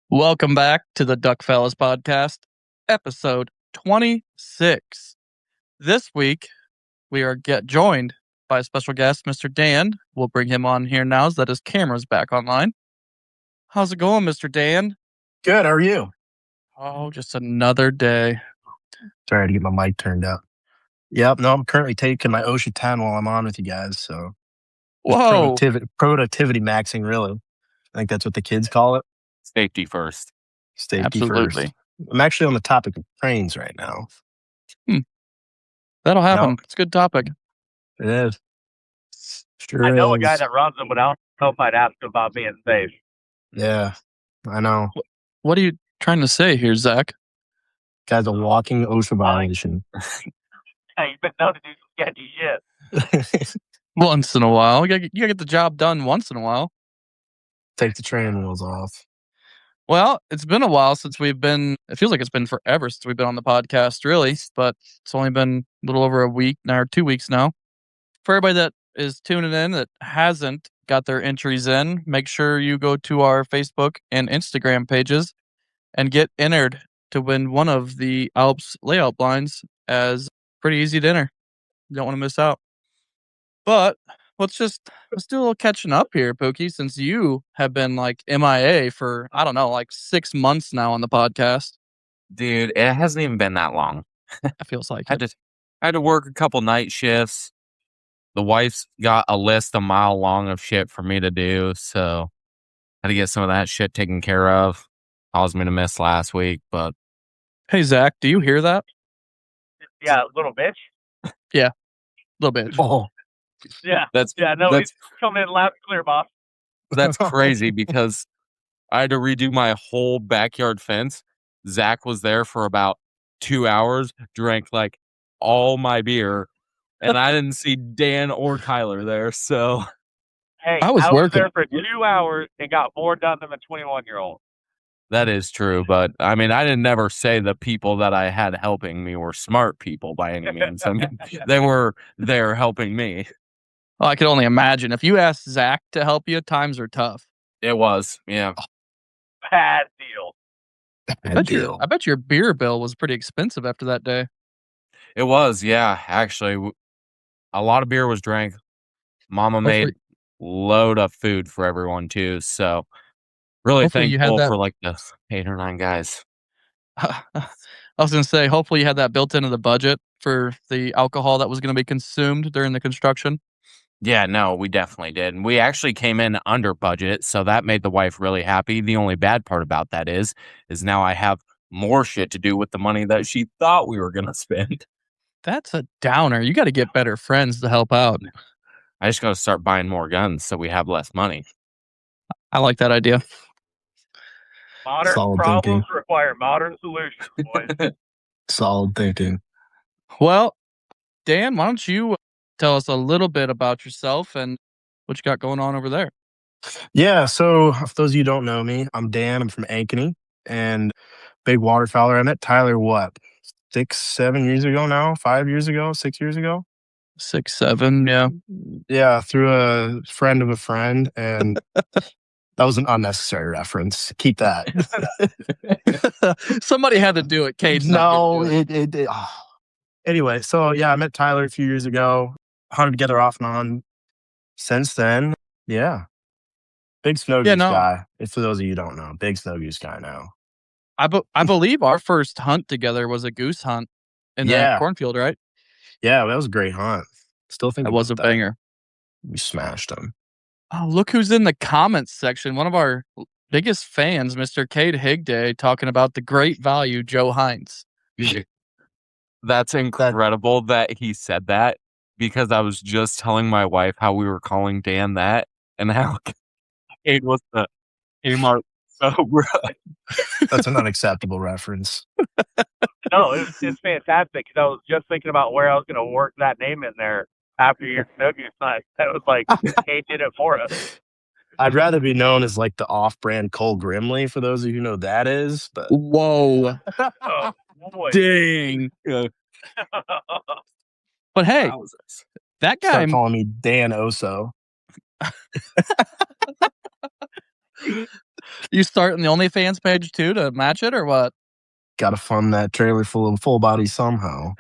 Welcome back to the Duck Fellas podcast, episode 26. This week, we are joined by a special guest, Mr. Dan. We'll bring him on here now so that his camera's back online. How's it going, Mr. Dan? Good. How are you? Oh, just another day. Sorry to get my mic turned up. Yep. No, I'm currently taking my OSHA 10 while I'm on with you guys. So, whoa, productivity maxing, really. I think that's what the kids call it. Safety first. Safety absolutely. First. I'm actually on the topic of trains right now. That'll happen. It's a good topic. It is. Sure I know is. a guy that runs them, but I don't know if I'd ask him about being safe. Yeah, I know. What are you trying to say here, Zach? Guy's a walking OSHA violation. Hey, you've been known to do some sketchy shit. Once in a while. You gotta get the job done once in a while. Take the training wheels off. Well, it's been a while since it feels like it's been forever since we've been on the podcast, really, but it's only been a little over a week now, or 2 weeks now. For everybody that is tuning in that hasn't got their entries in, make sure you go to our Facebook and Instagram pages and get entered to win one of the Alps layout blinds as pretty easy to enter. You don't want to miss out. But let's do a little catching up here, Pookie, since you have been like MIA for, I don't know, like 6 months now on the podcast. Dude, it hasn't even been that long. It feels like I had to work a couple night shifts. The wife's got a list a mile long of shit for me to do, so I had to get some of that shit taken care of. Caused me to miss last week, but... Hey, Zach, do you hear that? Yeah, little bitch. Yeah, little bitch. Oh, Yeah, that's he's coming in loud and clear, boss. That's crazy because I had to redo my whole backyard fence. Zach was there for about 2 hours, drank like all my beer, and I didn't see Dan or Tyler there. So, hey, I was working there for 2 hours and got more done than a 21-year-old. that is true, but I mean, I didn't never say the people that I had helping me were smart people by any means. I mean, they were there helping me. Well, I could only imagine. If you asked Zach to help you, times are tough. It was, yeah. bad deal. I bet your beer bill was pretty expensive after that day. It was, yeah. Actually, a lot of beer was drank. Mama Hopefully- made load of food for everyone too. So really Hopefully you had thankful that- for like the 8 or 9 guys. I was gonna say, hopefully you had that built into the budget for the alcohol that was gonna be consumed during the construction. Yeah, no, we definitely did. And we actually came in under budget, so that made the wife really happy. The only bad part about that is now I have more shit to do with the money that she thought we were gonna spend. That's a downer. You got to get better friends to help out. I just gotta start buying more guns so we have less money. I like that idea. Modern Solid problems thinking. require modern solutions, boys. Solid thinking. Well, Dan, why don't you tell us a little bit about yourself and what you got going on over there? Yeah, so for those of you who don't know me, I'm Dan. I'm from Ankeny and big waterfowler. I met Tyler, what, 6, 7 years ago now? 5 years ago? 6 years ago? 6, 7, yeah. Yeah, through a friend of a friend. And that was an unnecessary reference. Keep that. Somebody had to do it. Cade's not No, gonna do it. Anyway, so yeah, I met Tyler a few years ago. Hunted together off and on. Since then, yeah. Big snow goose no. guy. It's for those of you who don't know. Big snow goose guy now. I believe our first hunt together was a goose hunt in Yeah. that cornfield, right? Yeah, that was a great hunt. Still think That was a about that. banger. We smashed him. Oh, look who's in the comments section. One of our biggest fans, Mr. Cade Higday, talking about the great value Joe Hines. That's incredible that he said that, because I was just telling my wife how we were calling Dan that and how Cade was the Kmart sober. That's an unacceptable reference. No, it's fantastic because I was just thinking about where I was going to work that name in there after your snow goose hunt. That was like, Kate did it for us. I'd rather be known as like the off-brand Cole Grimley for those of you who know who that is. But Whoa. Oh, boy. Dang. But hey, that guy, start calling me Dan Oso. you starting the OnlyFans page too to match it or what? Got to fund that trailer full of full body somehow.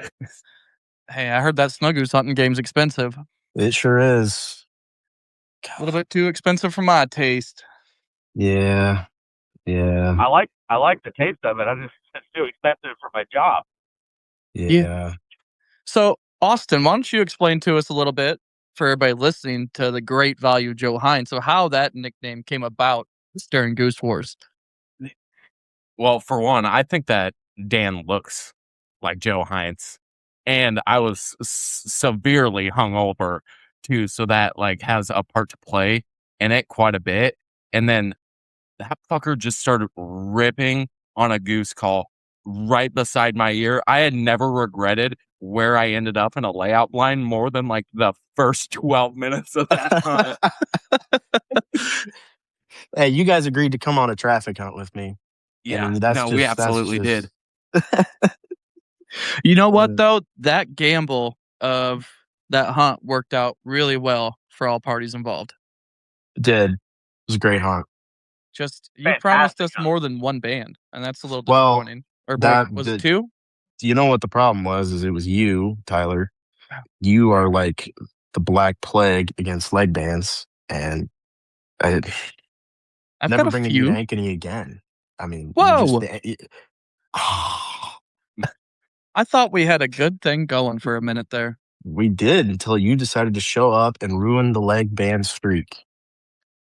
Hey, I heard that snow goose hunting game's expensive. It sure is. A little bit too expensive for my taste. Yeah. Yeah. I like the taste of it. It's too expensive for my job. Yeah. So, Austin, why don't you explain to us a little bit for everybody listening to the great value Joe Hines? So, how that nickname came about during Goose Wars? Well, for one, I think that Dan looks like Joe Hines, and I was severely hungover too, so that like has a part to play in it quite a bit. And then that fucker just started ripping on a goose call right beside my ear. I had never regretted where I ended up in a layout line more than like the first 12 minutes of that hunt. Hey, you guys agreed to come on a traffic hunt with me. Yeah, And that's no, we just- that's absolutely just- did. You know what, though? That gamble of that hunt worked out really well for all parties involved. It did. It was a great hunt. Just, you Fantastic promised us hunt. more than one band, and that's a little Well, disappointing. Or that- was the- it 2? You know what the problem was? Is it was you, Tyler. You are like the Black Plague against leg bands, and I I've never got a bringing you few. to Ankeny again. I mean, Whoa! I thought we had a good thing going for a minute there. We did until you decided to show up and ruin the leg band streak.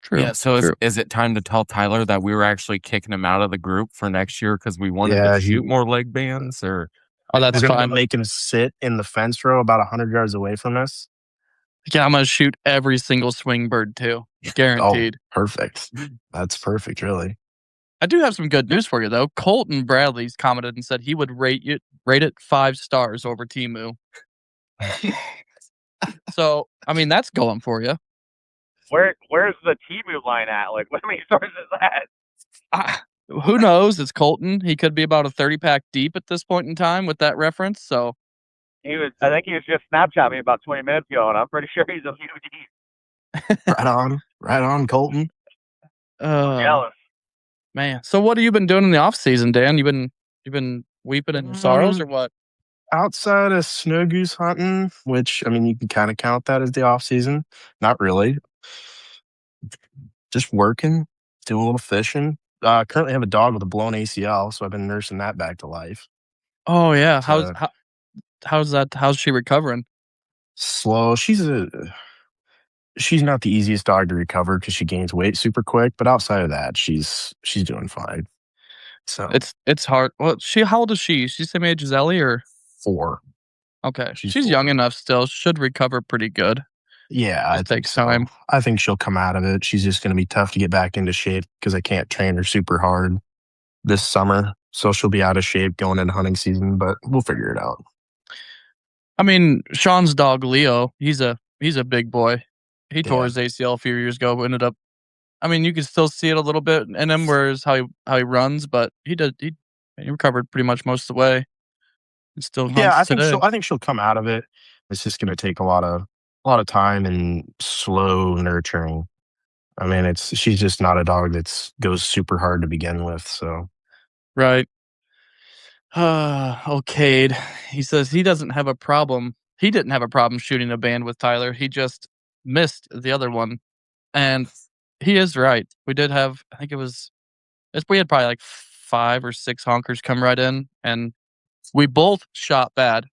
True. Yeah, so true. is it time to tell Tyler that we were actually kicking him out of the group for next year because we wanted Yeah, to he- shoot more leg bands? Or Oh, that's We're gonna fine. make him sit in the fence row about 100 yards away from us. Yeah, I'm gonna shoot every single swing bird too, guaranteed. Perfect. That's perfect, really. I do have some good news for you though. Colton Bradley's commented and said he would rate it 5 stars over Timu. So, I mean, that's going for you. Where's the T-move line at? Like, what many stars is that? Who knows? It's Colton. He could be about a 30-pack deep at this point in time with that reference. So, I think he was just Snapchat me about 20 minutes ago, and I'm pretty sure he's a few deep. Right on, Colton. Jealous. Man, so what have you been doing in the off season, Dan? You've been weeping in your sorrows or what? Outside of snow goose hunting, which I mean you can kind of count that as the off season. Not really. Just working, doing a little fishing. Currently have a dog with a blown ACL, so I've been nursing that back to life. Oh yeah, So how's that? How's she recovering? slow. She's not the easiest dog to recover because she gains weight super quick, but outside of that, she's doing fine. So It's hard. Well, how old is she? She's the same age as Ellie, or 4. okay, She's she's 4. young enough still. Should recover pretty good. Yeah, I Just think takes so. time. I think she'll come out of it. She's just going to be tough to get back into shape because I can't train her super hard this summer. So she'll be out of shape going into hunting season, but we'll figure it out. I mean, Sean's dog Leo, he's a big boy. He tore Yeah. his ACL a few years ago, but ended up. I mean, you can still see it a little bit in him, whereas how he runs, but he recovered pretty much most of the way. And still Yeah, hunts today. I think she'll come out of it. It's just going to take a lot of time and slow nurturing. I mean, she's just not a dog that goes super hard to begin with. So Right. Cade. He says he doesn't have a problem. He didn't have a problem shooting a band with Tyler. He just missed the other one. And he is right. We did have, I think we had probably like 5 or 6 honkers come right in, and we both shot bad.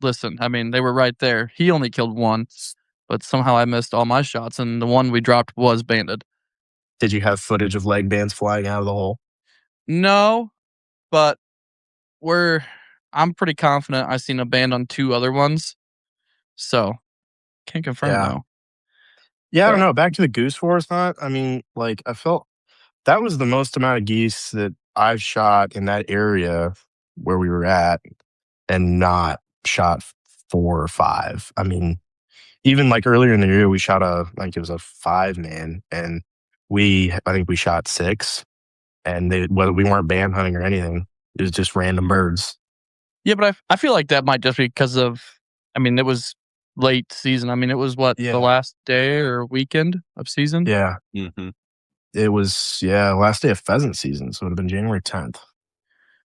Listen, I mean, they were right there. He only killed one, but somehow I missed all my shots, and the one we dropped was banded. did you have footage of leg bands flying out of the hole? No, but I'm pretty confident I seen a band on 2 other ones. So, can't confirm Yeah. though. Yeah, I don't But- know. Back to the goose forest hunt. I mean, like I felt that was the most amount of geese that I've shot in that area where we were at, and not shot 4 or 5. I mean, even like earlier in the year, we shot it was a 5-man, and I think we shot 6, and we weren't band hunting or anything. It was just random birds. Yeah, but I feel like that might just be because of, I mean, it was late season. I mean, it was Yeah. the last day or weekend of season? Yeah, Mm-hmm. it was last day of pheasant season, so it would have been January 10th.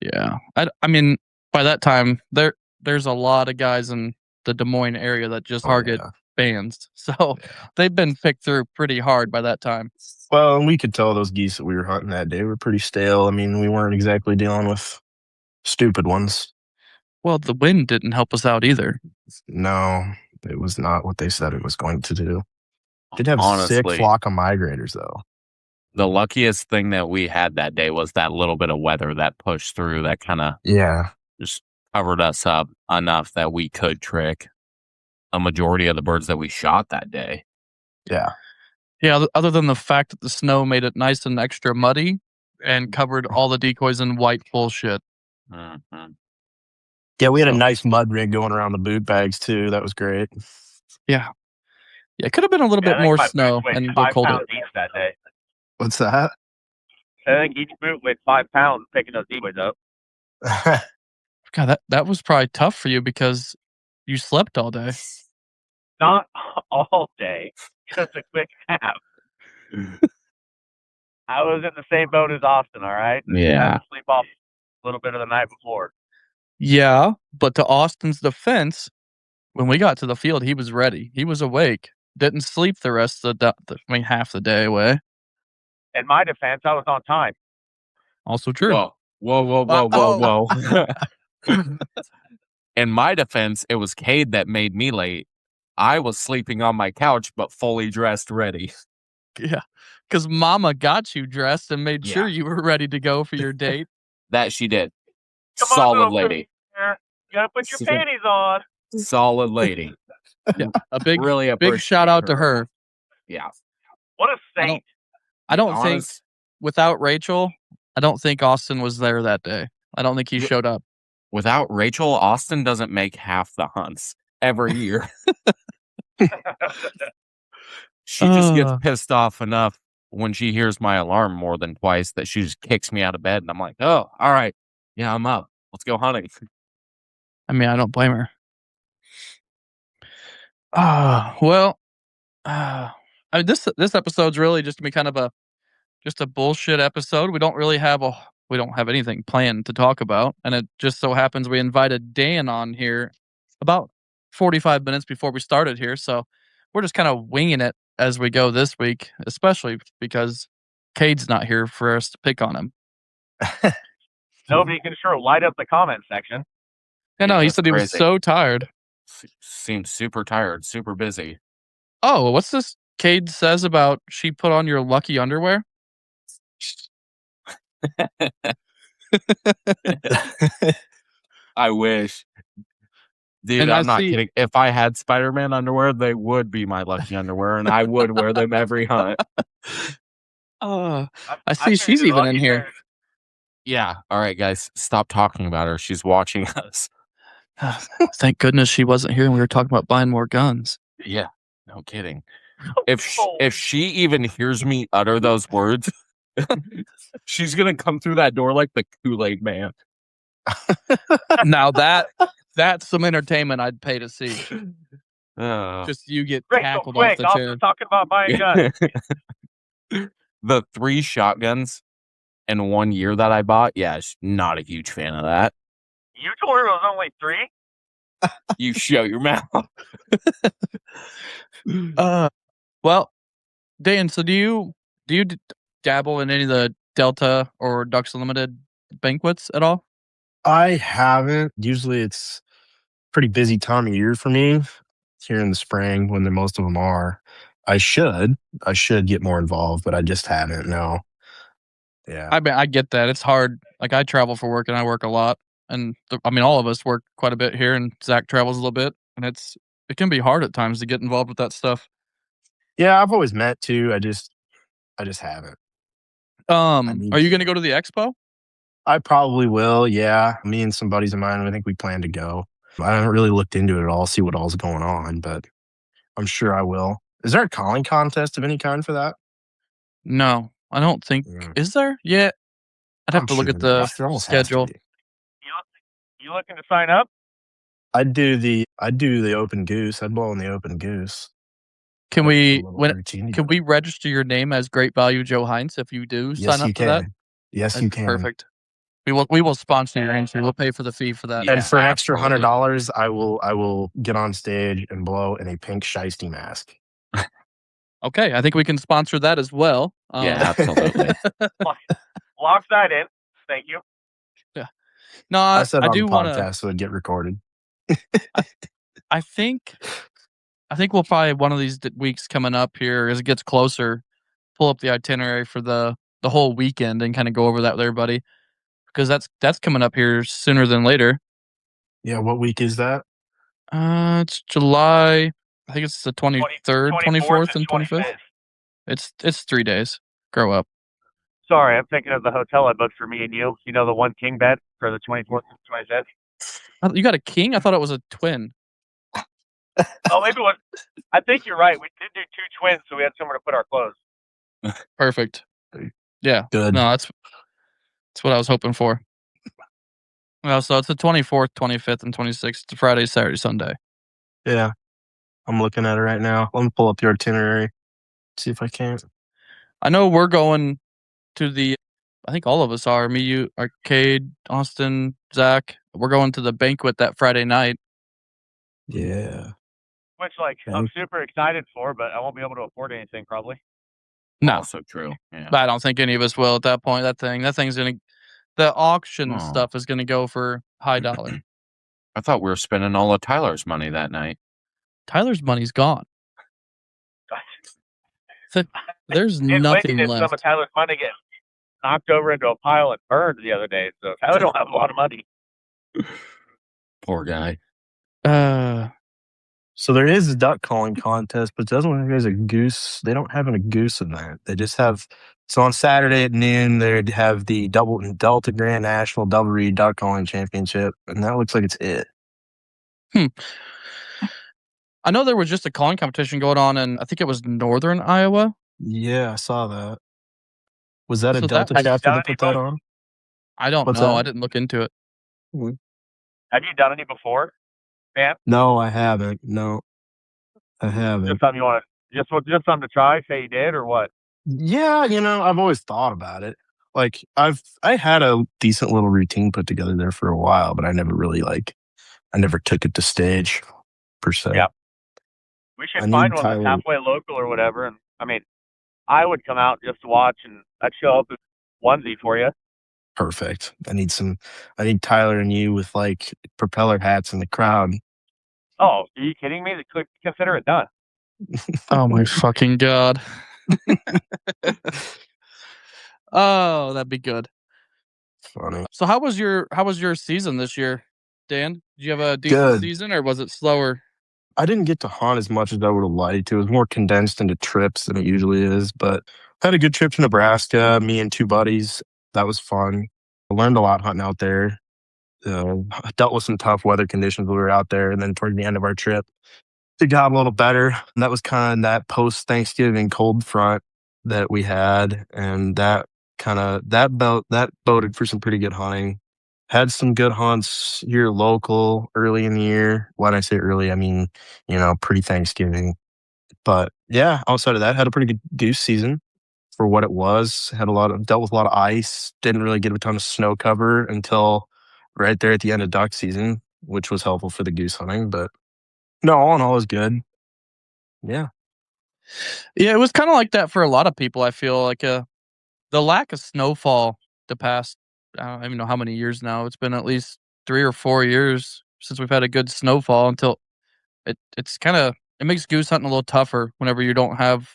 Yeah. I mean, by that time, there's a lot of guys in the Des Moines area that just target bands. So they've been picked through pretty hard by that time. Well, and we could tell those geese that we were hunting that day were pretty stale. I mean, we weren't exactly dealing with stupid ones. Well, the wind didn't help us out either. No, it was not what they said it was going to do. Did have a sick Honestly, flock of migrators, though. the luckiest thing that we had that day was that little bit of weather that pushed through that kind of Yeah. just covered us up enough that we could trick a majority of the birds that we shot that day. Yeah. Yeah, other than the fact that the snow made it nice and extra muddy and covered all the decoys in white bullshit. Mm-hmm. Yeah, we had a nice mud rig going around the boot bags, too. That was great. Yeah, it could have been a little Yeah, I bit think more my snow boot weighed and go 5 colder. pounds each that day. What's that? I think each boot weighed 5 pounds picking those decoys up. God, that was probably tough for you because you slept all day. Not all day, just a quick nap. I was in the same boat as Austin, all right? Yeah. Had to sleep off a little bit of the night before. Yeah, but to Austin's defense, when we got to the field, he was ready. He was awake. Didn't sleep the rest of half the day away. In my defense, I was on time. Also true. Whoa. In my defense, it was Cade that made me late. I was sleeping on my couch, but fully dressed, ready. Yeah, because Mama got you dressed and made sure you were ready to go for your date. That she did. Come on, Solid little lady. prisoner. You gotta put your panties on. Solid lady. Yeah, a big Really appreciate big shout out to her. Yeah. What a saint. I don't think Honest- without Rachel, I don't think Austin was there that day. I don't think he showed up. Without Rachel, Austin doesn't make half the hunts every year. She just gets pissed off enough when she hears my alarm more than twice that she just kicks me out of bed. And I'm like, oh, all right. Yeah, I'm up. Let's go hunting. I mean, I don't blame her. Well, I mean, this episode's really just gonna be kind of just a bullshit episode. We don't have anything planned to talk about, and it just so happens we invited Dan on here about 45 minutes before we started here, so we're just kind of winging it as we go this week, especially because Cade's not here for us to pick on him. Nobody can sure light up the comment section. I know, he that's said he was crazy. so tired. Seems super tired, super busy. Oh, what's this Cade says about she put on your lucky underwear? I wish. Dude, And I I'm not see- kidding. If I had Spider-Man underwear, they would be my lucky underwear, and I would wear them every hunt. I see figured she's the even in lucky here. thing- Yeah. All right, guys, stop talking about her. She's watching us. Thank goodness she wasn't here and we were talking about buying more guns. Yeah, no kidding. If she even hears me utter those words, she's gonna come through that door like the Kool-Aid man. Now that's some entertainment I'd pay to see. Just you get Rachel, tackled off quick, the also chair. talking about buying guns. The 3 shotguns in 1 year that I bought, not a huge fan of that. You told her it was only 3? You shut your mouth. Well, Dan, so do you dabble in any of the Delta or Ducks Unlimited banquets at all? I haven't. Usually it's pretty busy time of year for me. It's here in the spring when most of them are. I should get more involved, but I just haven't. No. Yeah. I get that. It's hard. Like I travel for work and I work a lot. And all of us work quite a bit here and Zach travels a little bit. And it can be hard at times to get involved with that stuff. Yeah, I've always meant to. I just haven't. Are you gonna go to the expo? I probably will, yeah. Me and some buddies of mine, I think we plan to go. I haven't really looked into it at all, see what all's going on, but I'm sure I will. Is there a calling contest of any kind for that? No, I don't think. Yeah. Is there? Yeah. I'd have I'm to look sure at there the is. There almost has to schedule. be. You looking to sign up? I'd do the open goose. I'd blow in the open goose. Can Put a we little when routine can together. we register your name as Great Value Joe Heinz if you do Yes, sign up you for that? can. Yes, That's you can. perfect. We will sponsor your entry. We'll pay for the fee for that. Yeah. And for an extra absolutely. $100, I will get on stage and blow in a pink shiesty mask. Okay, I think we can sponsor that as well. Yeah, absolutely. Lock that in. Thank you. No, I said I on do the want podcast to. so it'd get recorded. I think we'll probably one of these weeks coming up here as it gets closer, pull up the itinerary for the whole weekend and kind of go over that with everybody because that's coming up here sooner than later. Yeah, what week is that? It's July. I think it's the 23rd, 24th, and 25th. 25th. It's 3 days. Grow up. Sorry, I'm thinking of the hotel I booked for me and you. You know, the one king bed for the 24th and 25th? You got a king? I thought it was a twin. Oh, maybe it was. I think you're right. We did do 2 twins, so we had somewhere to put our clothes. Perfect. Yeah. Good. No, that's what I was hoping for. Well, so it's the 24th, 25th, and 26th. It's Friday, Saturday, Sunday. Yeah. I'm looking at it right now. Let me pull up the itinerary. See if I can. I know we're going to I think all of us are. Me, you, Arcade, Austin, Zach. We're going to the banquet that Friday night. Yeah. Which, I'm super excited for, but I won't be able to afford anything probably. No, Also true. Yeah. I don't think any of us will at that point. That thing's gonna. The auction stuff is gonna go for high dollar. I thought we were spending all of Tyler's money that night. Tyler's money's gone. There's nothing Some left. of Tyler's money get knocked over into a pile and burned the other day, so Tyler don't have a lot of money. Poor guy. So there is a duck calling contest, but it doesn't look like there's a goose. They don't have a goose event. They just have. So on Saturday at noon, they'd have the Delta Grand National Double Reed Duck Calling Championship, and that looks like it's it. I know there was just a calling competition going on in, I think it was northern Iowa. Yeah, I saw that. Was that So a Delta Have you chapter done that put any that on? I don't What's know. that? I didn't look into it. Have you done any before, man? No, I haven't. No, I haven't. Just something you want to, just something to try? Say you did or what? Yeah, I've always thought about it. Like I had a decent little routine put together there for a while, but I never really I never took it to stage per se. Yeah. We I should find need one that's Tyler. halfway local or whatever. And I mean, I would come out just to watch, and I'd show up in onesie for you. Perfect. I need Tyler and you with like propeller hats in the crowd. Oh, are you kidding me? Consider it done. Oh my fucking god. Oh, that'd be good. Funny. So how was your season this year, Dan? Did you have a decent Good. season or was it slower? I didn't get to hunt as much as I would have liked. It was more condensed into trips than it usually is, but I had a good trip to Nebraska, me and two buddies. That was fun. I learned a lot hunting out there. Dealt with some tough weather conditions when we were out there, and then toward the end of our trip, it got a little better. And that was kind of that post Thanksgiving cold front that we had, and that boded for some pretty good hunting. Had some good hunts here local early in the year. When I say early, I mean pre Thanksgiving. But yeah, outside of that, had a pretty good goose season for what it was. Dealt with a lot of ice. Didn't really get a ton of snow cover until right there at the end of duck season, which was helpful for the goose hunting. But no, all in all, it was good. Yeah. Yeah, it was kind of like that for a lot of people. I feel like the lack of snowfall the past, I don't even know how many years now. It's been at least 3 or 4 years since we've had a good snowfall until it makes goose hunting a little tougher whenever you don't have,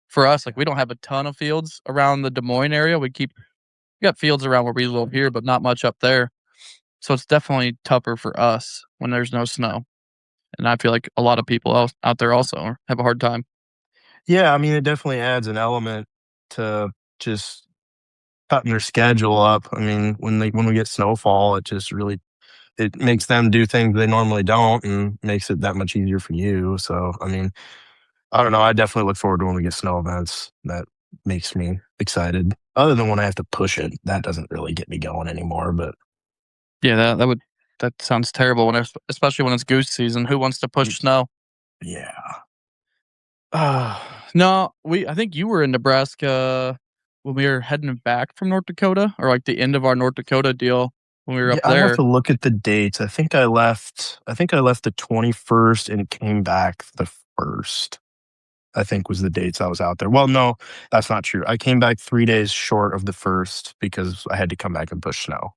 for us, like we don't have a ton of fields around the Des Moines area. We got fields around where we live here, but not much up there. So it's definitely tougher for us when there's no snow. And I feel like a lot of people out there also have a hard time. Yeah, I mean, it definitely adds an element to just cutting their schedule up. I mean, when we get snowfall, it makes them do things they normally don't and makes it that much easier for you. So, I mean, I don't know. I definitely look forward to when we get snow events. That makes me excited. Other than when I have to push it, that doesn't really get me going anymore. But Yeah, that sounds terrible especially when it's goose season. Who wants to push snow? yeah, No, I think you were in Nebraska when we were heading back from North Dakota, or like the end of our North Dakota deal when we were yeah, up I'd have there. to look at the dates. I think I left the 21st and came back the 1st. I think was the dates I was out there. Well, no, that's not true. I came back 3 days short of the 1st because I had to come back and push snow.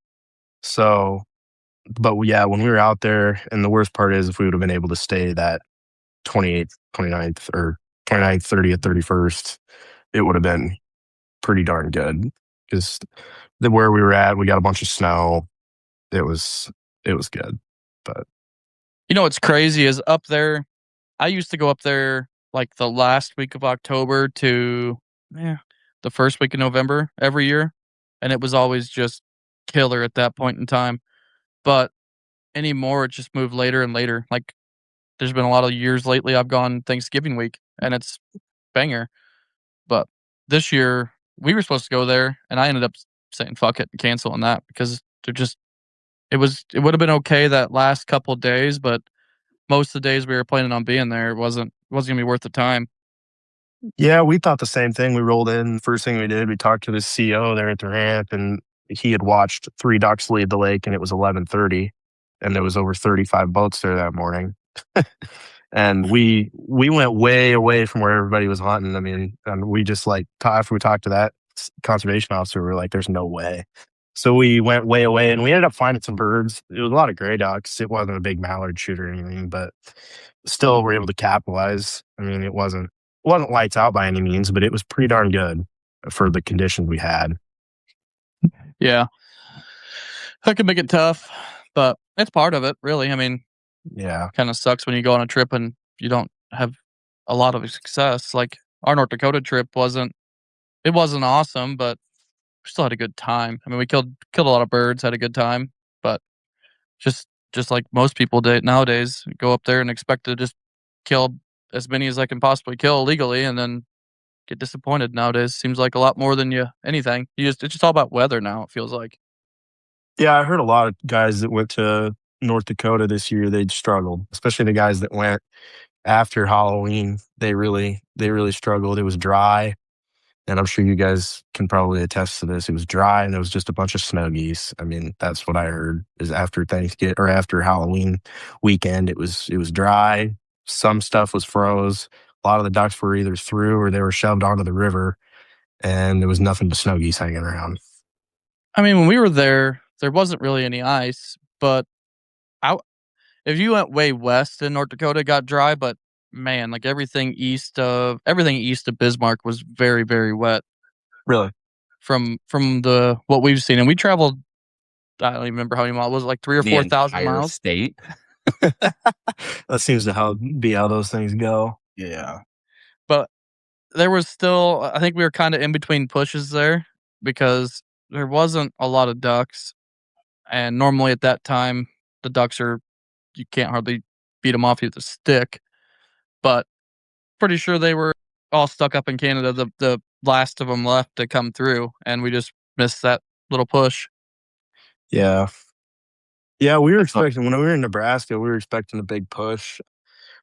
So, but yeah, when we were out there, and the worst part is if we would have been able to stay that 28th, 29th, or 29th, 30th, 31st, it would have been pretty darn good because where we were at, we got a bunch of snow. It was good, but You know what's crazy is up there. I used to go up there like the last week of October to the first week of November every year, and it was always just killer at that point in time. But anymore, it just moved later and later. Like there's been a lot of years lately I've gone Thanksgiving week, and it's banger. But this year we were supposed to go there, and I ended up saying fuck it and canceling that because it would have been okay that last couple days, but most of the days we were planning on being there, it wasn't gonna be worth the time. yeah, we thought the same thing. We rolled in. First thing we did, we talked to the CO there at the ramp, and he had watched 3 ducks leave the lake, and it was 11:30, and there was over 35 boats there that morning. And we went way away from where everybody was hunting. I mean, and we just after we talked to that conservation officer, we were like, "There's no way." So we went way away, and we ended up finding some birds. It was a lot of gray ducks. It wasn't a big mallard shoot or anything, but still, we're able to capitalize. I mean, it wasn't lights out by any means, but it was pretty darn good for the conditions we had. Yeah. That could make it tough, but it's part of it, really. I mean, Yeah. kinda sucks when you go on a trip and you don't have a lot of success. Like, our North Dakota trip wasn't awesome, but we still had a good time. I mean, we killed a lot of birds, had a good time, but just like most people nowadays, go up there and expect to just kill as many as I can possibly kill legally and then get disappointed nowadays. Seems like a lot more than anything. It's just all about weather now, it feels like. Yeah, I heard a lot of guys that went to North Dakota this year, they'd struggled, especially the guys that went after Halloween. They really struggled. It was dry. And I'm sure you guys can probably attest to this. It was dry and it was just a bunch of snow geese. I mean, that's what I heard is after Thanksgiving or after Halloween weekend, it was dry. Some stuff was froze. A lot of the ducks were either through or they were shoved onto the river, and there was nothing but snow geese hanging around. I mean, when we were there wasn't really any ice, but if you went way west in North Dakota, it got dry, but man, like everything east of Bismarck was very, very wet Really? from the what we've seen. And we traveled, I don't even remember how many miles. Was it like 3,000 or The 4,000 entire miles? state. That seems to be how those things go. Yeah. But there was still, I think we were kind of in between pushes there because there wasn't a lot of ducks. And normally at that time, the ducks you can't hardly beat them off with a stick. But pretty sure they were all stuck up in Canada. The last of them left to come through, and we just missed that little push. Yeah. Yeah, we were That's not- expecting, when we were in Nebraska, we were expecting a big push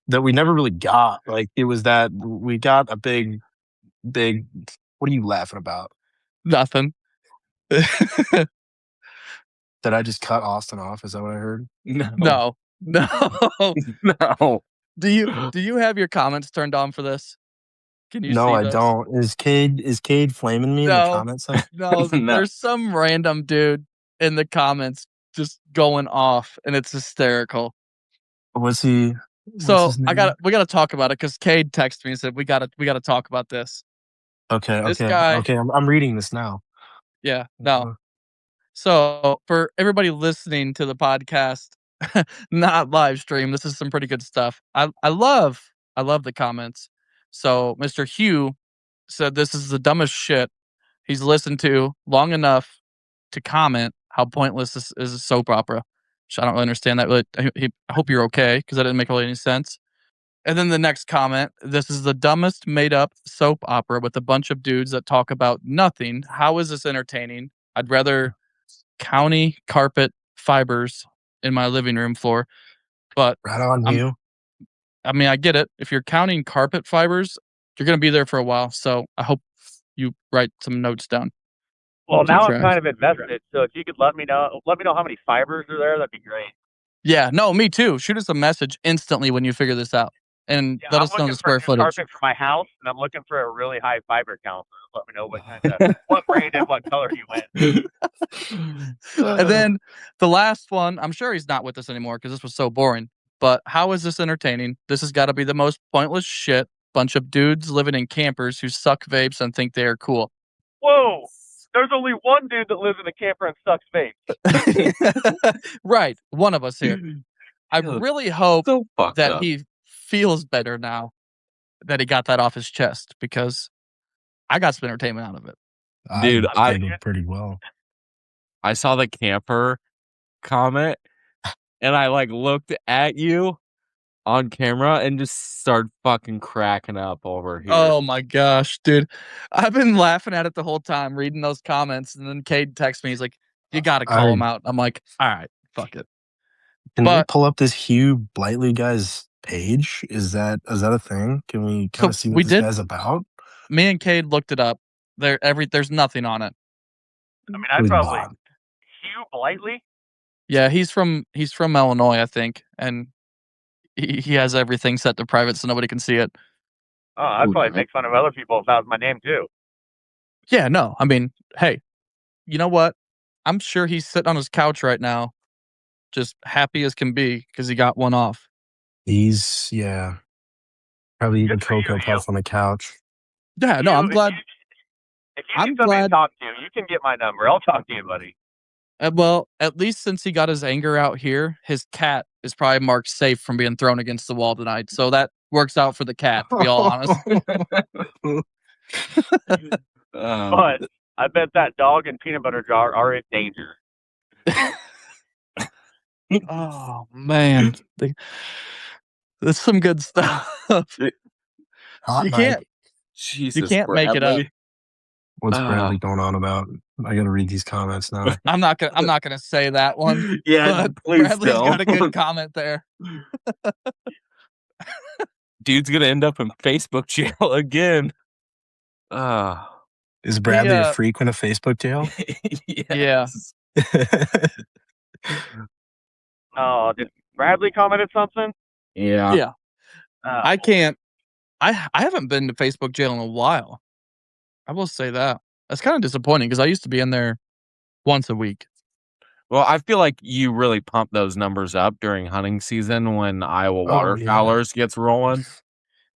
that we never really got. Like, it was that we got a big, what are you laughing about? Nothing. Did I just cut Austin off? Is that what I heard? No. No. Do you have your comments turned on for this? Can you No, see I those? don't. Is Cade flaming me in the No. comment section? No, No. there's some random dude in the comments just going off, and it's hysterical. What's he? What's So his name? we gotta talk about it because Cade texted me and said we gotta talk about this. Okay, This guy- okay. I'm reading this now. Yeah, no. So for everybody listening to the podcast, not live stream, this is some pretty good stuff. I love the comments. So Mr. Hugh said this is the dumbest shit he's listened to long enough to comment how pointless this is a soap opera. Which I don't really understand that. Really, I hope you're okay because that didn't make really any sense. And then the next comment: this is the dumbest made-up soap opera with a bunch of dudes that talk about nothing. How is this entertaining? I'd rather county carpet fibers in my living room floor. But Right on you. I mean, I get it. If you're counting carpet fibers, you're going to be there for a while. So I hope you write some notes down. Well, now I'm Trash. kind of invested. So if you could let me know how many fibers are there, that'd be great. Yeah, no, me too. Shoot us a message instantly when you figure this out, and Yeah, let I'm us know looking the for square a new footage. carpet for my house, and I'm looking for a really high fiber count. So let me know what kind of what brand and what color you went. And then the last one, I'm sure he's not with us anymore because this was so boring. But how is this entertaining? This has got to be the most pointless shit. Bunch of dudes living in campers who suck vapes and think they are cool. Whoa! There's only one dude that lives in a camper and sucks vape. Right, one of us here. I Yeah, really hope So fucked that up. he feels better now that he got that off his chest because I got some entertainment out of it. Dude, I did pretty well. saw the camper comment and I like looked at you on camera and just started fucking cracking up over here. Oh my gosh, dude. I've been laughing at it the whole time, reading those comments, and then Cade texts me. He's like, you gotta call him out. I'm like, all right, fuck it. Can we But- pull up this Hugh Blightly guy's page? Is that a thing? Can we kind of see what we this did- guy's about? Me and Cade looked it up. There's nothing on it. I mean, It I'd was probably Bob. Hugh Blightly. Yeah, he's from Illinois, I think, and he has everything set to private so nobody can see it. Oh, I'd Ooh, probably no. make fun of other people if that was my name too. Yeah, no, I mean, hey, you know what? I'm sure he's sitting on his couch right now, just happy as can be because he got one off. He's probably eating Good for you, Cocoa Hugh. Puff on the couch. Yeah, no, Hugh, I'm glad. If you I'm need somebody glad- to talk to, you can get my number. I'll talk to you, buddy. Well, at least since he got his anger out here, his cat is probably marked safe from being thrown against the wall tonight. So that works out for the cat, to be all honest. But I bet that dog and peanut butter jar are in danger. Oh man, that's some good stuff. Hot You night. can't Jesus, can't make it up. Bradley. What's Ah. Bradley going on about? I gotta read these comments now. I'm not gonna say that one. Yeah, But please Bradley's got a don't. good comment there. Dude's gonna end up in Facebook jail again. Is Bradley a uh, frequent of Facebook jail? Yes. Oh, did Bradley commented something? Yeah. Yeah. Oh, I can't. I haven't been to Facebook jail in a while. I will say that. That's kind of disappointing because I used to be in there once a week. Well, I feel like you really pump those numbers up during hunting season when Iowa waterfowlers gets rolling.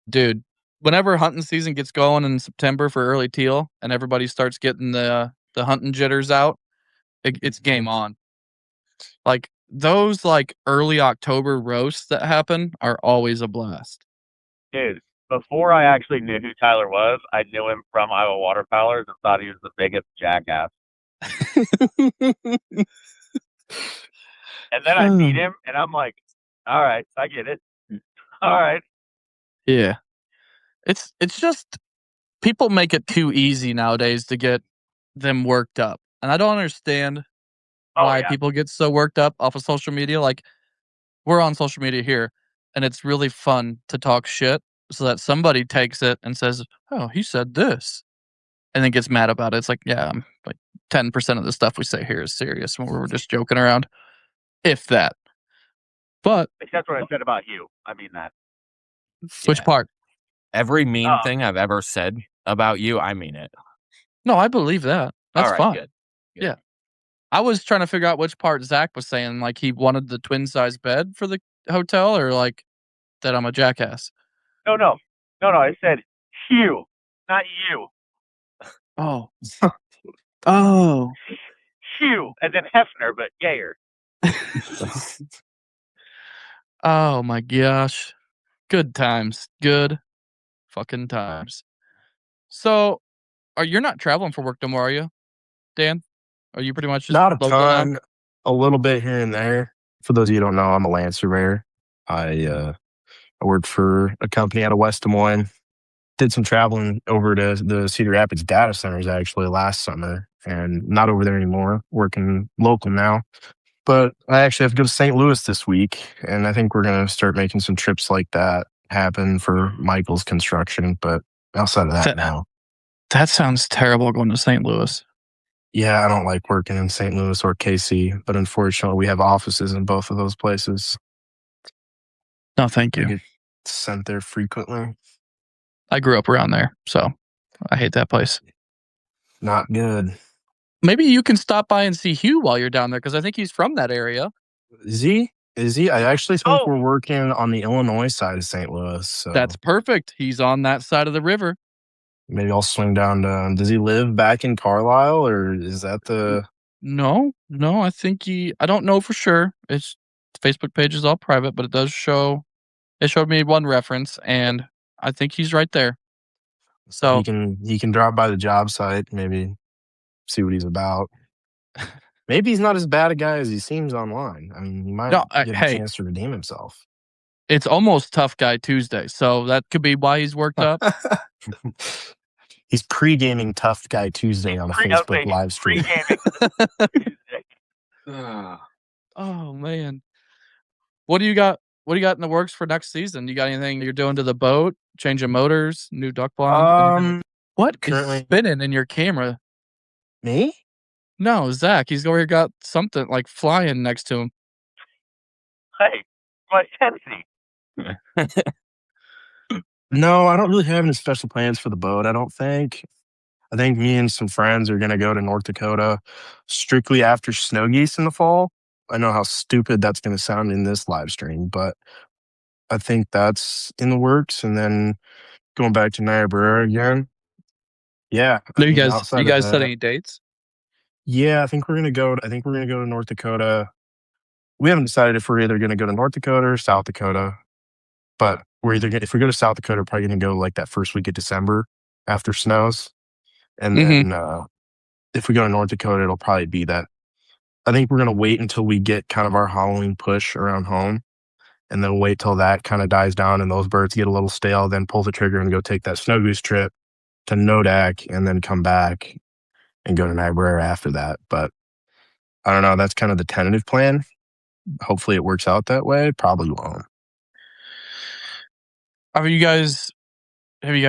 Dude, whenever hunting season gets going in September for early teal and everybody starts getting the hunting jitters out, it's game on. Like those like early October roasts that happen are always a blast. dude. Before I actually knew who Tyler was, I knew him from Iowa Waterfowlers and thought he was the biggest jackass. And then I meet him, and I'm like, all right, I get it. All right. Yeah. It's just people make it too easy nowadays to get them worked up. And I don't understand Oh, why yeah. people get so worked up off of social media. Like we're on social media here and it's really fun to talk shit so that somebody takes it and says, "Oh, he said this." And then gets mad about it. It's like, yeah, like 10% of the stuff we say here is serious when we're just joking around. If that. But Except what I said about you. I mean that. which Yeah. part? Every mean Oh. thing I've ever said about you, I mean it. No, I believe that. That's All right, fine. good. Yeah. I was trying to figure out which part Zach was saying, like he wanted the twin size bed for the hotel, or like that I'm a jackass. No. I said Hugh, not you. Oh. Oh. Hugh, as in Hefner, but gayer. Oh my gosh. Good times. Good fucking times. So you're not traveling for work no more, are you, Dan? Are you pretty much just Not a local now? ton, a little bit here and there. For those of you who don't know, I'm a land surveyor. I worked for a company out of West Des Moines. Did some traveling over to the Cedar Rapids data centers actually last summer, and not over there anymore. Working local now, but I actually have to go to St. Louis this week, and I think we're gonna start making some trips like that happen for Michael's construction. But outside of that, no. That sounds terrible going to St. Louis. Yeah, I don't like working in St. Louis or KC, but unfortunately, we have offices in both of those places. No, thank I you. get sent there frequently. I grew up around there, so I hate that place. Not good. Maybe you can stop by and see Hugh while you're down there because I think he's from that area. Is he? Is he? I actually think Oh. we're working on the Illinois side of St. Louis. So That's perfect. He's on that side of the river. maybe I'll swing down to. Does he live back in Carlisle, or is that the? No, I think I don't know for sure. It's Facebook page is all private, but it does show. It showed me one reference, and I think he's right there. So He can drop by the job site, maybe see what he's about. Maybe he's not as bad a guy as he seems online. I mean, he might No, get a hey. chance to redeem himself. it's almost Tough Guy Tuesday, so that could be why he's worked up. He's pre-gaming Tough Guy Tuesday on a Facebook live stream. Oh man, what do you got? What do you got in the works for next season? You got anything you're doing to the boat? Changing motors, new duck blind? What is currently- spinning in your camera? Me? No, Zach. He's over here got something like flying next to him. Hey, my Tennessee. No, I don't really have any special plans for the boat, I don't think. I think me and some friends are going to go to North Dakota strictly after snow geese in the fall. I know how stupid that's going to sound in this live stream, but I think that's in the works. And then going back to Niobrara again. Yeah. No, I you mean, guys outside of set that- any dates? Yeah, I think we're going to go. I think we're going to go to North Dakota. We haven't decided if we're either going to go to North Dakota or South Dakota, but we're either if we go to South Dakota, we're probably going to go like that first week of December after snows, and then if we go to North Dakota, it'll probably be that. I think we're going to wait until we get kind of our Halloween push around home, and then wait till that kind of dies down and those birds get a little stale, then pull the trigger and go take that snow goose trip to Nodak, and then come back and go to Niobrara after that. But I don't know. That's kind of the tentative plan. Hopefully it works out that way. Probably won't. Have you guys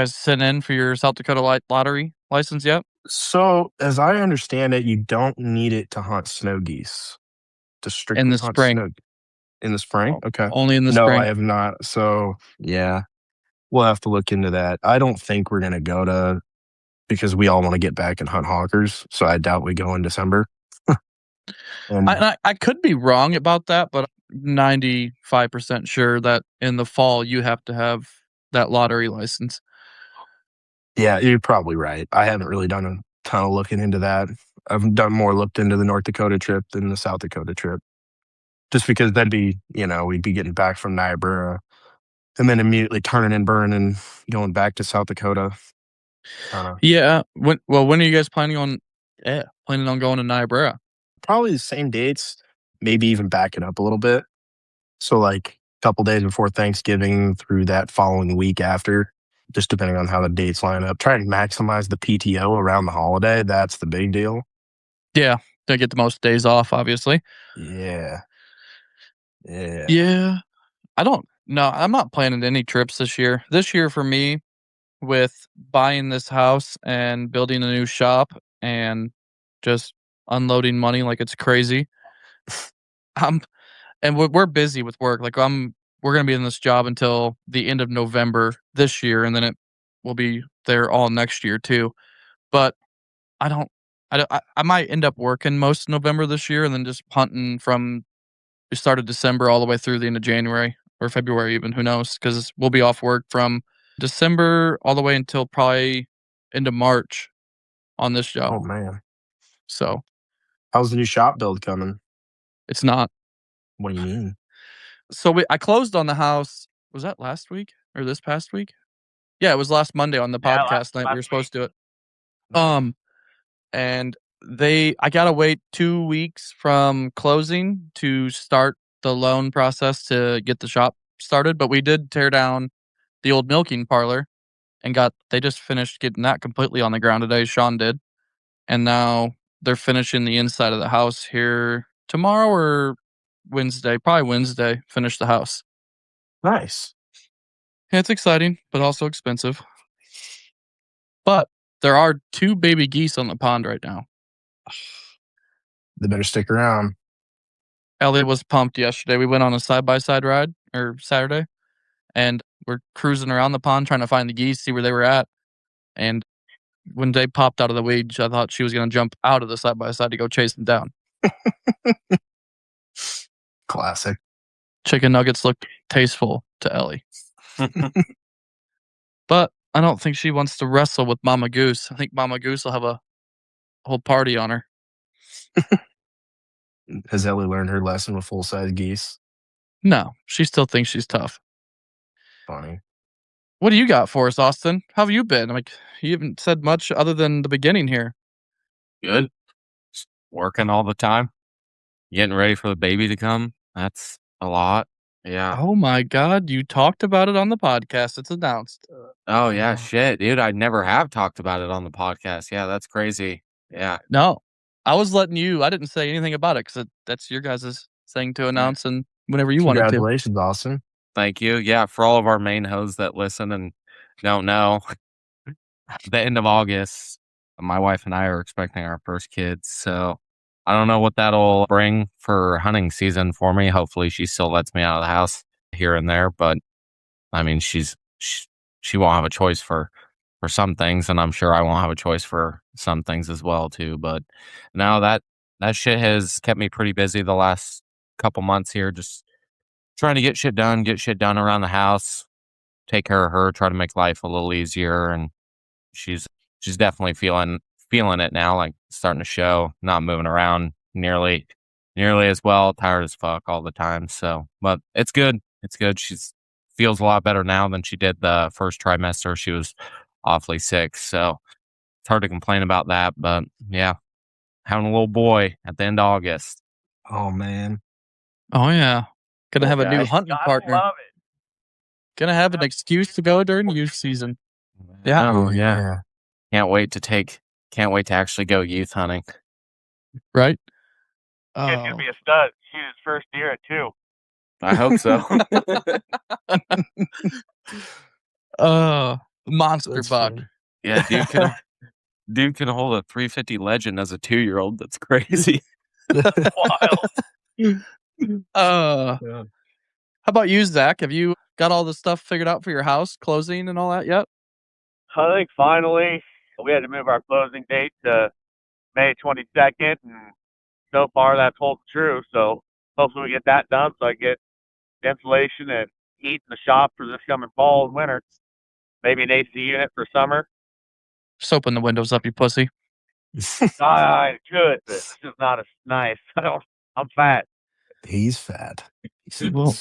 sent in for your South Dakota lottery license yet? So, as I understand it, you don't need it to hunt snow geese. To strictly In the hunt spring. snow in the spring. Okay. Only in the No, spring. I have not. So, yeah, we'll have to look into that. I don't think we're gonna go to because we all want to get back and hunt honkers. So I doubt we go in December. And I could be wrong about that, but 95% sure that in the fall you have to have that lottery license. yeah, you're probably right. I haven't really done a ton of looking into that. I've done more looked into the North Dakota trip than the South Dakota trip. Just because that'd be, we'd be getting back from Niobrara and then immediately turning and burning, going back to South Dakota. Kinda. Yeah. When are you guys planning on going to Niobrara? Probably the same dates, maybe even back it up a little bit. So like a couple days before Thanksgiving through that following week after, just depending on how the dates line up. Try and maximize the PTO around the holiday. That's the big deal. Yeah. To get the most days off, obviously. Yeah. Yeah. Yeah. I'm not planning any trips this year. This year for me, with buying this house and building a new shop and just unloading money like it's crazy. And we're busy with work. Like we're gonna be in this job until the end of November this year, and then it will be there all next year too. But I don't. I might end up working most of November this year, and then just hunting from the start of December all the way through the end of January or February, even who knows? Because we'll be off work from December all the way until probably into March on this job. Oh man. So How's the new shop build coming? it's not. What do you mean? So I closed on the house. Was that last week or this past week? Yeah, it was last Monday on the Yeah, podcast night. We were last supposed to do it. And I gotta wait 2 weeks from closing to start the loan process to get the shop started. But we did tear down the old milking parlor and they just finished getting that completely on the ground today. Sean did, and now they're finishing the inside of the house here tomorrow or Wednesday. Probably Wednesday. Finish the house. Nice. Yeah, it's exciting, but also expensive. But there are 2 baby geese on the pond right now. They better stick around. Elliot was pumped yesterday. We went on a side-by-side ride or Saturday, and we're cruising around the pond trying to find the geese, see where they were at. And when they popped out of the weeds, I thought she was going to jump out of the side-by-side to go chase them down. Classic. Chicken nuggets looked tasteful to Ellie. But I don't think she wants to wrestle with Mama Goose. I think Mama Goose will have a whole party on her. Has Ellie learned her lesson with full size geese? No, she still thinks she's tough. Funny. What do you got for us, Austin? How have you been? Like, you haven't said much other than the beginning here. Good. Just working all the time. Getting ready for the baby to come. That's a lot. Yeah. Oh my God, you talked about it on the podcast. It's announced. Oh yeah, shit, dude. I never have talked about it on the podcast. Yeah, that's crazy. Yeah. No, I was letting you. I didn't say anything about it because that's your guys' thing to announce and whenever you wanted to. Congratulations, Austin. Thank you. Yeah, for all of our main hoes that listen and don't know, the end of August, my wife and I are expecting our first kids. So I don't know what that'll bring for hunting season for me. Hopefully, she still lets me out of the house here and there. But I mean, she won't have a choice for some things, and I'm sure I won't have a choice for some things as well too. But now that shit has kept me pretty busy the last couple months here, just trying to get shit done around the house, take care of her, try to make life a little easier. And she's definitely feeling it now, like starting to show, not moving around nearly as well, tired as fuck all the time. So, but it's good. It's good. She's feels a lot better now than she did the first trimester. She was awfully sick. So it's hard to complain about that. But yeah, having a little boy at the end of August. Oh man. Oh yeah, gonna have a new Okay. hunting Gotta partner. love it. Gonna have an excuse to go during youth season. Yeah. Oh yeah. Can't wait to actually go youth hunting. Right. Kid's gonna be a stud. Shoot his first deer at 2. I hope so. Monster That's buck. funny. Yeah, dude Dude can hold a 350 Legend as a 2-year-old. That's crazy. Wild. How Yeah. about you, Zach? Have you got all the stuff figured out for your house, closing and all that yet? I think finally we had to move our closing date to May 22nd, and so far that's holding true. So hopefully we get that done so I get insulation and heat in the shop for this coming fall and winter. Maybe an AC unit for summer. Just open the windows up, you pussy. I could, but it's just not as nice. I'm fat. He's fat. Well,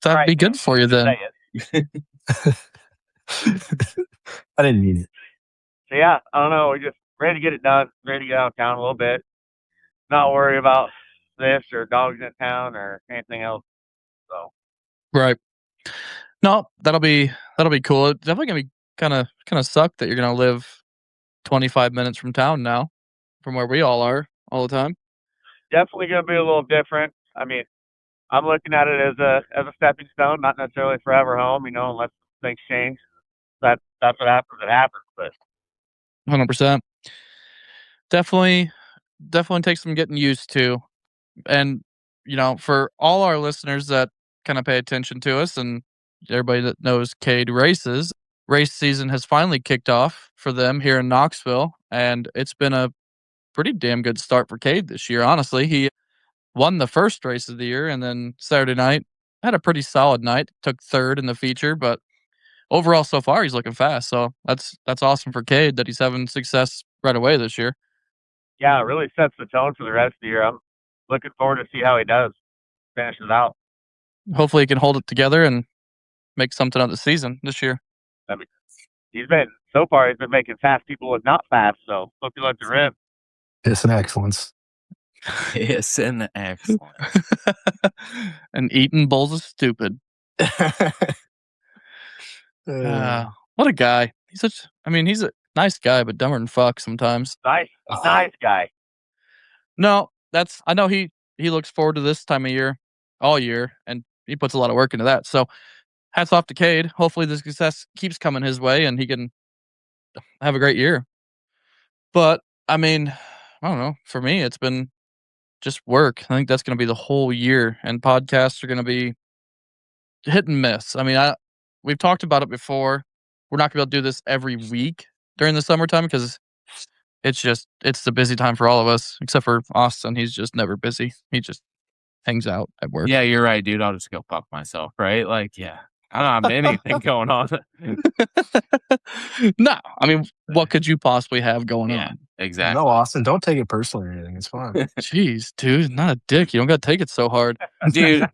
that'd Right, be good Dan, for you just then. say it. I didn't mean it. So yeah, I don't know. We're just ready to get it done. Ready to get out of town a little bit. Not worry about this or dogs in town or anything else. So Right. No, that'll be cool. It's definitely gonna be kind of suck that you're gonna live 25 minutes from town now, from where we all are all the time. definitely gonna be a little different. I mean, I'm looking at it as a stepping stone, not necessarily forever home. Unless things change. That's what happens. It happens. But 100%. Definitely takes some getting used to. And for all our listeners that kind of pay attention to us and everybody that knows Cade races, race season has finally kicked off for them here in Knoxville, and it's been a pretty damn good start for Cade this year. Honestly, he won the first race of the year, and then Saturday night had a pretty solid night. Took third in the feature, but overall so far he's looking fast. So that's awesome for Cade that he's having success right away this year. yeah, it really sets the tone for the rest of the year. I'm looking forward to see how he does, finishes out. Hopefully he can hold it together and make something of the season this year. I mean, he's been making fast people look not fast. So hope he lets it rip. It's an excellence. It's an excellent. And eating bowls of stupid. What a guy. He's a nice guy, but dumber than fuck sometimes. Nice guy. No, I know he looks forward to this time of year all year, and he puts a lot of work into that. So hats off to Cade. Hopefully the success keeps coming his way and he can have a great year. But I mean, I don't know. For me, it's been just work. I think that's going to be the whole year, and podcasts are going to be hit and miss. I mean, we've talked about it before. We're not going to be able to do this every week during the summertime because it's the busy time for all of us, except for Austin. He's just never busy. He just hangs out at work. Yeah, you're right, dude. I'll just go fuck myself, right? Like, yeah. I don't have anything going on. No, I mean, what could you possibly have going Yeah, on? exactly. No, Austin, don't take it personally or anything. It's fine. Jeez, dude, not a dick. You don't got to take it so hard. Dude,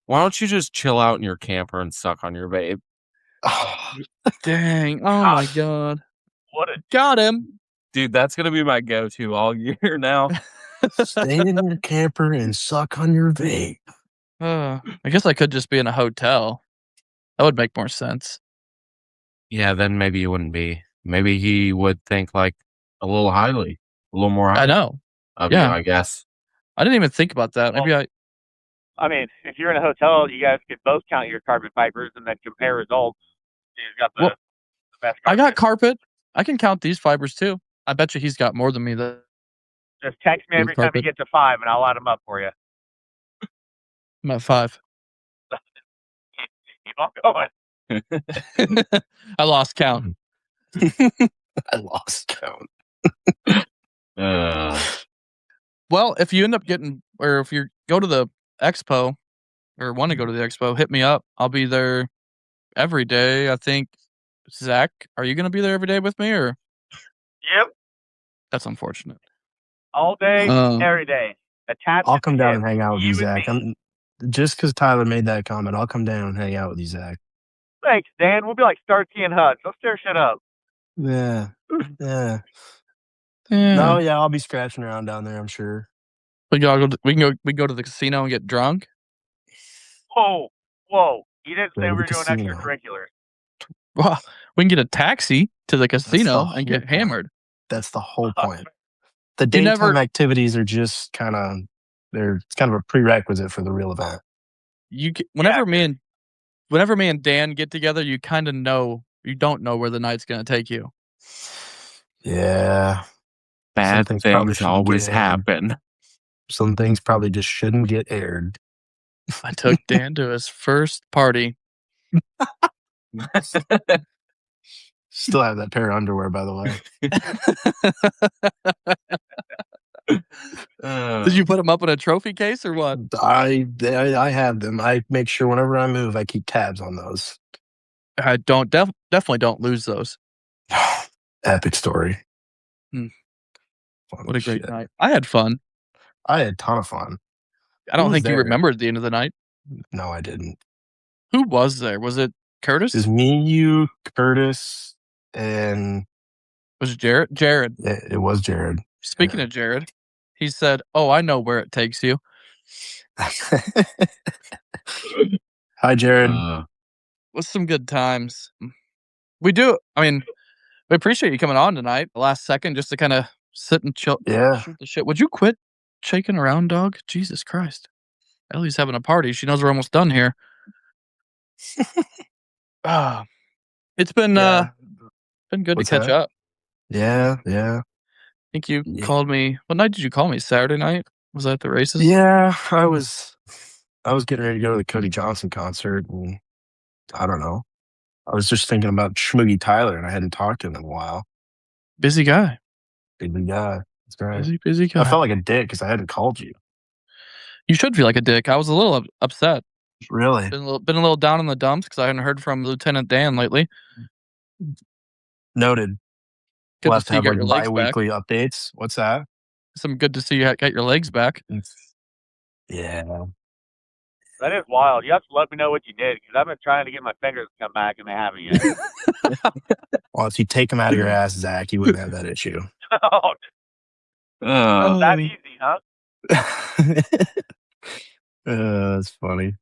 why don't you just chill out in your camper and suck on your babe? Dang. Oh my God. What a Got him. Dude, that's going to be my go-to all year now. Stay in your camper and suck on your vape. I guess I could just be in a hotel. That would make more sense. Yeah, then maybe you wouldn't be. Maybe he would think like a little more highly I know. of Yeah. you, I guess. I didn't even think about that. Maybe I mean, if you're in a hotel, you guys could both count your carpet fibers and then compare results. He's got the best I got carpet. carpet. I can count these fibers too. I bet you he's got more than me though. Just text me every time you carpet. get to 5, and I'll add them up for you. I'm at 5. Keep on going. I lost count. I lost count. Well, if you end up if you go to the expo or want to go to the expo, hit me up. I'll be there every day. I think, Zach, are you going to be there every day with me or? Yep. That's unfortunate. All day, every day. Attached. I'll come down and hang out with you, and Zach. me. Just because Tyler made that comment, I'll come down and hang out with you, Zach. Thanks, Dan. We'll be like Starsky and Hutch. Let's stir shit up. Yeah. Yeah. Yeah. No, yeah, I'll be scratching around down there, I'm sure. We can go to the casino and get drunk. Whoa. You didn't say Go to we were the doing casino. extracurriculars. Well, we can get a taxi to the casino the and get whole point. hammered. That's the whole point. The You daytime never- activities are just it's kind of a prerequisite for the real event. Whenever me and Dan get together, you kind of know you don't know where the night's going to take you. Yeah. Bad things probably things shouldn't always get aired. happen. Some things probably just shouldn't get aired. I took Dan to his first party. Still have that pair of underwear, by the way. Did you put him up in a trophy case or what? I have them. I make sure whenever I move, I keep tabs on those. I don't definitely don't lose those. Epic story. Hmm. Fun What a as great shit. night. I had fun. I had a ton of fun. I don't was think you there? remembered the end of the night. No, I didn't. Who was there? Was it Curtis? It was me, you, Curtis, and Was it Jared? Jared. it was Jared. Speaking of Jared, he said, "Oh, I know where it takes you." Hi, Jared. Was some good times. We do. I mean, we appreciate you coming on tonight. The last second, just to kind of sit and chill. Yeah. Shoot the shit. Would you quit shaking around, dog? Jesus Christ. Ellie's having a party. She knows we're almost done here. It's been good What's to catch that? up. Yeah. I think you Yeah. called me. What night did you call me? Saturday night? Was that at the races? Yeah, I was getting ready to go to the Cody Johnson concert, and I don't know. I was just thinking about Schmoogie Tyler, and I hadn't talked to him in a while. Busy guy. Big guy. That's right. Busy guy. I felt like a dick because I hadn't called you. You should feel like a dick. I was a little upset. Really? Been a little down in the dumps because I hadn't heard from Lieutenant Dan lately. Noted. Good We'll to have see to you have got like your legs back. bi-weekly updates. What's that? Some good to see you got your legs back. Yeah. That is wild. You have to let me know what you did because I've been trying to get my fingers to come back and they haven't yet. Well, if you take them out of your ass, Zach, you wouldn't have that issue. Oh, that easy, huh? That's funny.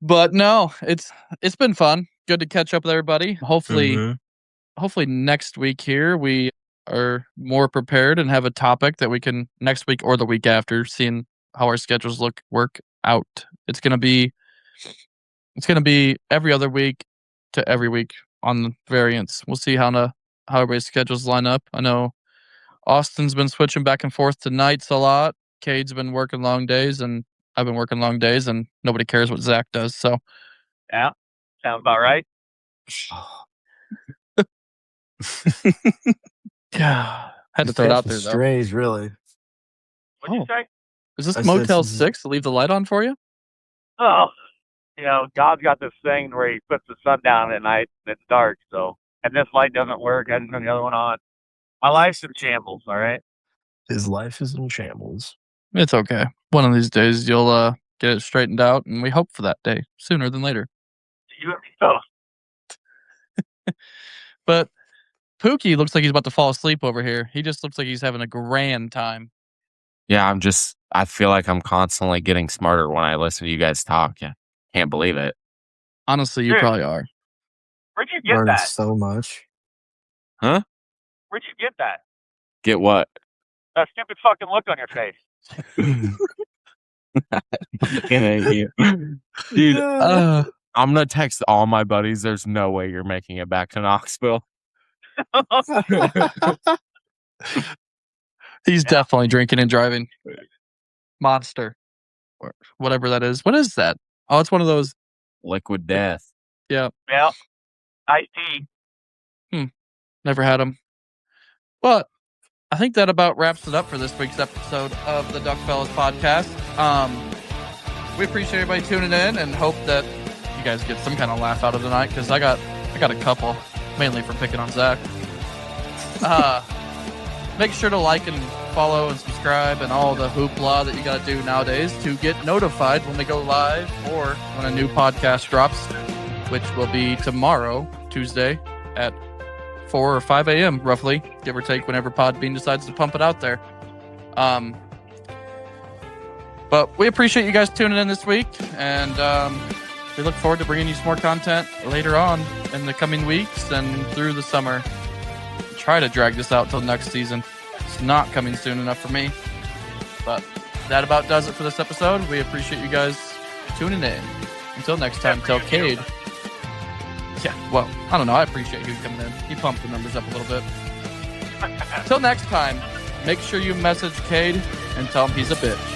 But no, it's been fun. Good to catch up with everybody. Hopefully next week here we are more prepared and have a topic that we can next week or the week after, seeing how our schedules work out. It's gonna be every other week to every week on the variants. We'll see how everybody's schedules line up. I know Austin's been switching back and forth to nights a lot. Cade's been working long days, and I've been working long days, and nobody cares what Zach does. So yeah, sounds about right. Yeah, had to throw it out there though. Strays, really. What'd you say? Is this I said Motel some- 6 to leave the light on for you? Oh, God's got this thing where he puts the sun down at night and it's dark. So, and this light doesn't work. I didn't turn the other one on. My life's in shambles. All right. His life is in shambles. It's okay. One of these days you'll get it straightened out, and we hope for that day sooner than later. You and me both. But Pookie looks like he's about to fall asleep over here. He just looks like he's having a grand time. Yeah, I feel like I'm constantly getting smarter when I listen to you guys talk. Yeah, can't believe it. Honestly, you Dude. probably are. Where'd you get Learned that? so much. Where'd you get that? Get what? That stupid fucking look on your face. Dude, Uh, I'm gonna text all my buddies. There's no way you're making it back to Knoxville. he's definitely drinking and driving. Monster. Or whatever that is. What is that? Oh, it's one of those. Liquid death. Yeah. Iced tea. Never had them. But I think that about wraps it up for this week's episode of the Duck Fellas podcast. We appreciate everybody tuning in and hope that you guys get some kind of laugh out of the night, because I got a couple, mainly from picking on Zach. Make sure to like and follow and subscribe and all the hoopla that you got to do nowadays to get notified when we go live or when a new podcast drops, which will be tomorrow, Tuesday, at 4 or 5 a.m. roughly, give or take, whenever Podbean decides to pump it out there. But we appreciate you guys tuning in this week, and we look forward to bringing you some more content later on in the coming weeks and through the summer. Try to drag this out till next season. It's not coming soon enough for me. But that about does it for this episode. We appreciate you guys tuning in. Until next time, tell Cade. Yeah, well, I don't know. I appreciate you coming in. He pumped the numbers up a little bit. Till next time, make sure you message Cade and tell him he's a bitch.